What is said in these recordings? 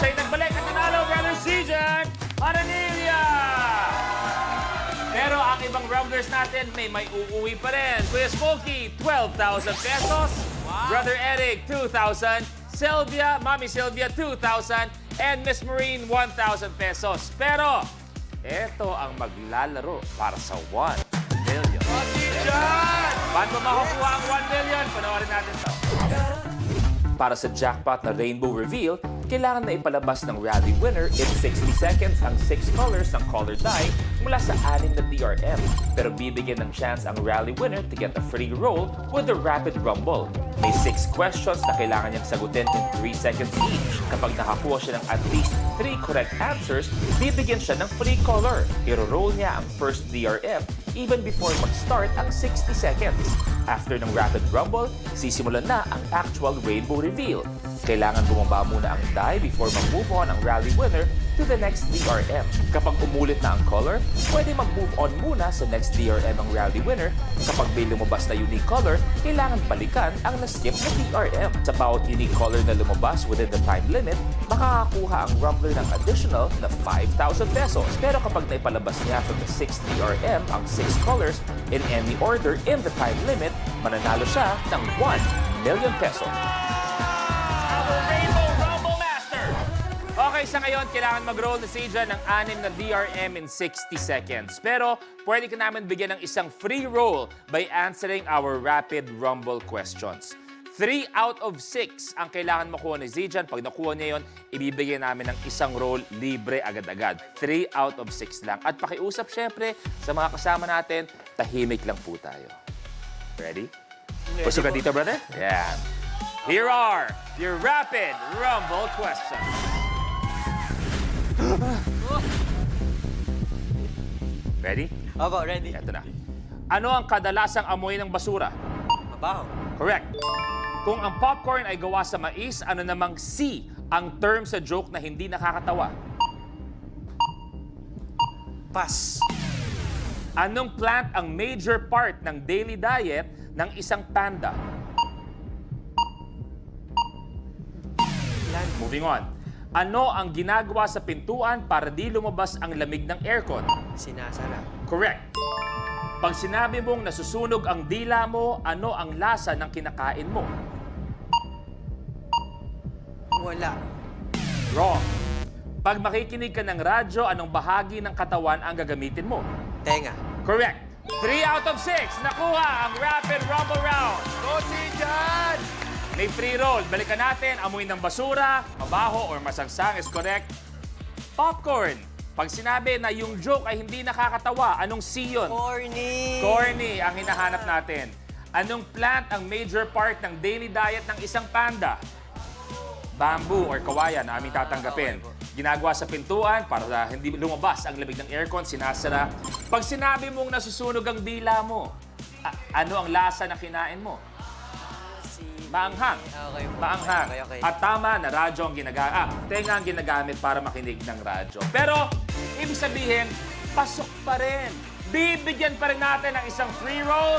siya'y nagbalik at nanalo, Brother Zijan Maranilla! Pero ang ibang rumblers natin may uuwi pa rin. Kuya Smokey, 12,000 pesos. Brother Eric, 2,000. Sylvia, Mami Sylvia, 2,000. And Miss Marine, 1,000 pesos. Pero, eto ang maglalaro para sa 1 million. Paano makukuha ang 1 million? Panoorin natin to. Para sa jackpot na Rainbow Reveal, kailangan na ipalabas ng rally winner in 60 seconds ang 6 colors ng color die mula sa 6 na DRM. Pero bibigyan ng chance ang rally winner to get a free roll with the Rapid Rumble. May 6 questions na kailangan niyang sagutin in 3 seconds each. Kapag nakakuha siya ng at least 3 correct answers, bibigyan siya ng free color. Iro-roll niya ang first DRM even before mag-start ang 60 seconds. After ng Rapid Rumble, sisimulan na ang actual Rainbow Reveal. Kailangan bumaba muna ang die before mag-move on ang rally winner to the next DRM. Kapag umulit na ang color, pwede mag-move on muna sa next DRM ang rally winner. Kapag may lumabas na unique color, kailangan balikan ang na-skip na DRM. Sa bawat unique color na lumabas within the time limit, makakakuha ang Rumbler ng additional na 5,000 pesos. Pero kapag naipalabas niya from the 6th DRM ang 6 colors in any order in the time limit, mananalo siya ng 1 million pesos. Okay, sa ngayon, kailangan mag-roll na Zijan ng 6 na DRM in 60 seconds. Pero, pwede ka namin bigyan ng isang free roll by answering our Rapid Rumble questions. 3 out of 6 ang kailangan makuha ni Zijan. Pag nakuha niya yun, ibibigay namin ng isang roll libre agad-agad. 3 out of 6 lang. At pakiusap, syempre, sa mga kasama natin, tahimik lang po tayo. Ready? Puso ka dito, brother? Yeah. Here are your Rapid Rumble questions. Ready? Opo, ready. Ito na. Ano ang kadalasang amoy ng basura? Mabaho. Correct. Kung ang popcorn ay gawa sa mais, ano namang C ang term sa joke na hindi nakakatawa? Pass. Anong plant ang major part ng daily diet ng isang panda? Land. Moving on. Ano ang ginagawa sa pintuan para di lumabas ang lamig ng aircon? Sinasara. Correct. Pag sinabi mong nasusunog ang dila mo, ano ang lasa ng kinakain mo? Wala. Wrong. Pag makikinig ka ng radyo, anong bahagi ng katawan ang gagamitin mo? Tenga. Correct. 3 out of 6. Nakuha ang Rapid Rumble Round. Go, Zijan! May free roll. Balikan natin. Amoy ng basura, mabaho, or masangsang is correct. Popcorn. Pag sinabi na yung joke ay hindi nakakatawa, anong C yun? Corny. Corny ang hinahanap natin. Anong plant ang major part ng daily diet ng isang panda? Bamboo or kawayan na aming tatanggapin. Ginagawa sa pintuan para hindi lumabas ang lamig ng aircon, sinasara. Pag sinabi mong nasusunog ang dila mo, ano ang lasa na kinain mo? Maanghang. Okay po. Maanghang. Okay. At tama na radyo ang ginagamit. Tenga ang ginagamit para makinig ng radyo. Pero, ibig sabihin, pasok pa rin. Bibigyan pa rin natin ng isang free roll.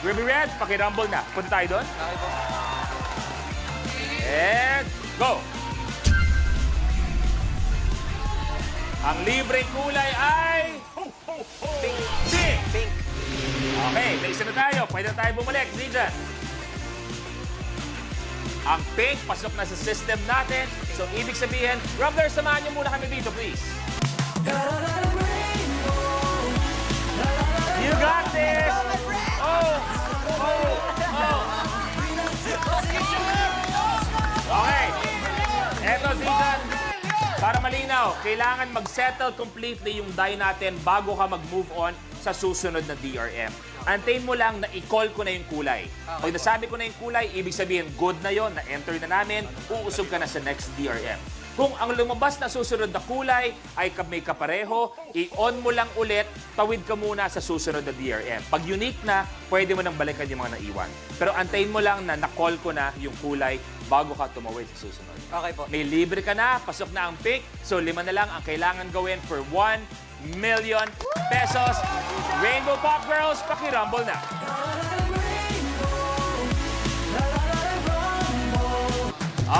Ruby Red, pakirumble na. Punta tayo doon. Okay po. And go! Ang libreng kulay ay... Pink. Pink. Pink. Okay, may isa na tayo. Pwede na tayo bumalik. Zijan. Ang pink, pasok na sa system natin. So, ibig sabihin, Rumbler, samahan niyo muna kami dito, please. You got this! Oh! Oh! Oh! Okay. Eto, Zijan. Para malinaw, kailangan mag-settle completely yung die natin bago ka mag-move on sa susunod na DRM. Antayin mo lang na i-call ko na yung kulay. Pag nasabi ko na yung kulay, ibig sabihin good na yon, na-enter na namin, uusog ka na sa next DRM. Kung ang lumabas na susunod na kulay ay may kapareho, i-on mo lang ulit, tawid ka muna sa susunod na DRM. Pag unique na, pwede mo nang balikan yung mga naiwan. Pero antayin mo lang na na-call ko na yung kulay bago ka tumawid sa susunod. Okay po. May libre ka na, pasok na ang pick, so 5 na lang ang kailangan gawin for 1 million pesos. Rainbow Pop Girls, pakirumble na.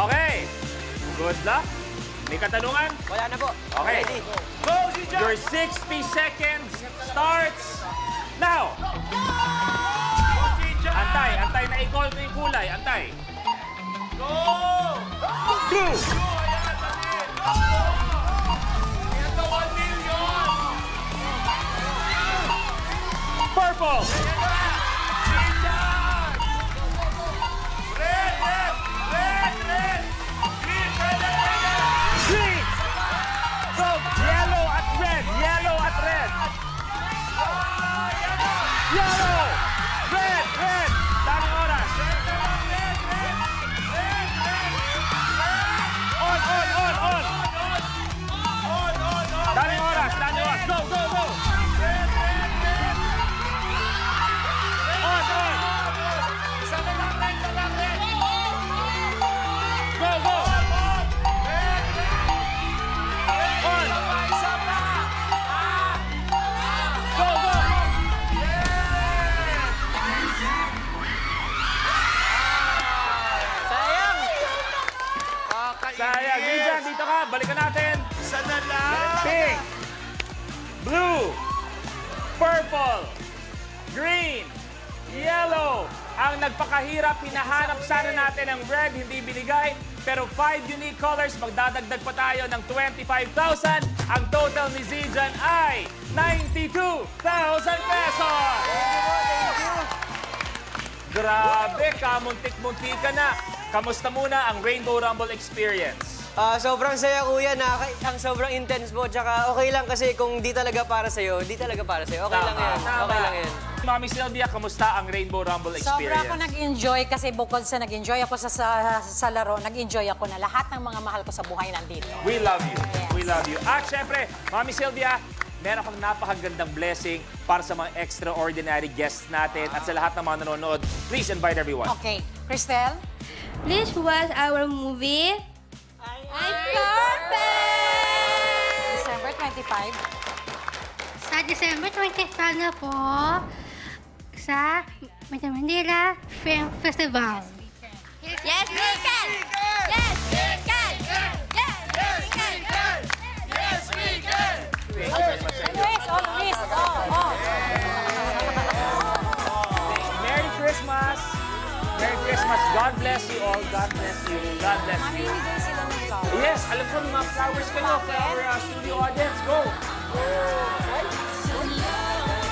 Okay. Good luck. May katanungan? Wala na po. Okay. Ready? Your 60 seconds starts now. Antay na i-call mo yung kulay. Antay. Blue. Purple. Green. So, yellow at red. Yellow at red. Yellow. Red. Red. Daming oras. On. Daming oras. Go. On. Go. On. Go. Sayang! Sayang. Gijan, dito ka. Balikan natin. Sana lang! Pink. Blue. Purple. Green. Yellow. Ang nagpakahirap, hinahanap sana natin ang red, hindi binigay. Pero 5 unique colors, magdadagdag pa tayo ng 25,000. Ang total ni Zijan ay 92,000 pesos! Grabe, kamuntik-munti ka na. Kamusta muna ang Rainbow Rumble experience? Sobrang saya, kuya. Ang sobrang intense po. Tsaka okay lang kasi kung di talaga para sa'yo, di talaga para sa'yo. Okay lang yan. Okay lang yan. Mami Sylvia, kamusta ang Rainbow Rumble Sobra experience? ako nag-enjoy kasi bukod sa nag-enjoy ako sa laro, nag-enjoy ako na lahat ng mga mahal ko sa buhay nandito. We love you. Yes. We love you. At syempre, Mami Sylvia, meron kang napakagandang blessing para sa mga extraordinary guests natin at sa lahat ng mga nanonood. Please invite everyone. Okay, Cristel? Please watch our movie. I'm perfect! December 25. Sa December 25 na po sa Metro Manila Film Festival. Yes, we can! Yes, we can! Yes, we can! Luis, Luis. Merry Christmas! Merry Christmas. God bless you all. God bless you. God bless you. Mamimigay sila ng flowers. Yes, alam ko, mga flowers kayo for our studio audience. Go!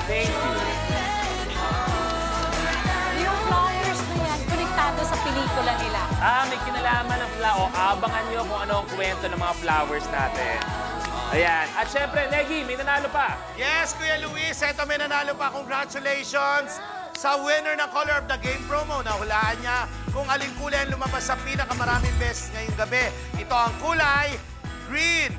Thank you. Yung flowers na yan, konektado sa pelikula nila. May kinalaman ng flower. Abangan nyo kung ano ang kwento ng mga flowers natin. Ayan. At syempre, Negi, may nanalo pa. Yes, Kuya Luis, eto may nanalo pa. Congratulations sa winner ng Color of the Game promo. Nahulaan niya kung aling kulay ang lumabas sa pinakamaraming beses ngayong gabi. Ito ang kulay green.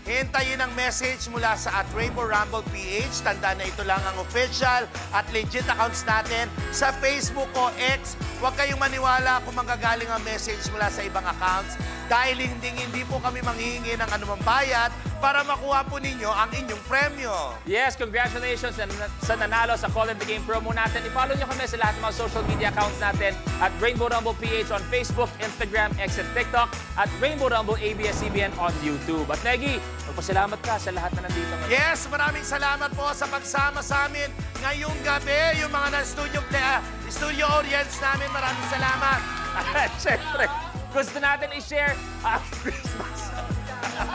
Hintayin ang message mula sa @Rainbow Rumble PH. Tandaan na ito lang ang official at legit accounts natin sa Facebook o X. Huwag kayong maniwala kung manggagaling ang message mula sa ibang accounts dahil hindi po kami manghihingi ng anumang bayad para makuha po ninyo ang inyong premyo. Yes, congratulations sa nanalo sa Call of the Game promo natin. I-follow nyo kami sa lahat ng mga social media accounts natin at Rainbow Rumble PH on Facebook, Instagram, X at TikTok at Rainbow Rumble ABS-CBN on YouTube. At Negi, magpasalamat ka sa lahat na nandito ngayon. Yes, maraming salamat po sa pagsama sa amin ngayong gabi. Yung mga studio audience namin, maraming salamat. At syempre, gusto natin i-share ang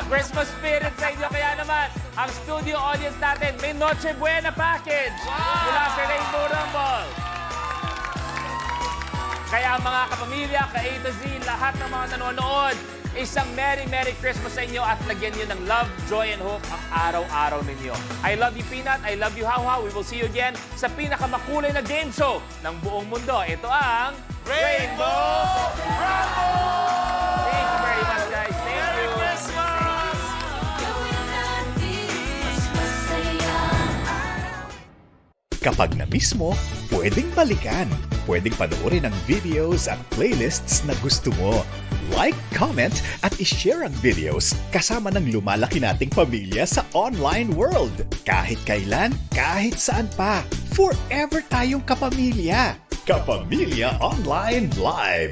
Christmas spirit sa inyo. Kaya naman, ang studio audience natin may Noche Buena package mula sa Rainbow Rumble. Kaya mga kapamilya, ka-A to Z, lahat ng mga nanonood, isang Merry Christmas sa inyo at lagyan nyo ng love, joy, and hope ang araw-araw ninyo. I love you, Peanut. I love you, How. We will see you again sa pinakamakulay na game show ng buong mundo. Ito ang Rainbow Rumble! Thank you very much, guys. Thank you. Kapag na-miss mo, pwedeng balikan. Pwedeng panoorin ang videos at playlists na gusto mo. Like, comment, at ishare ang videos kasama ng lumalaki nating pamilya sa online world. Kahit kailan, kahit saan pa. Forever tayong kapamilya. Kapamilya Online Live.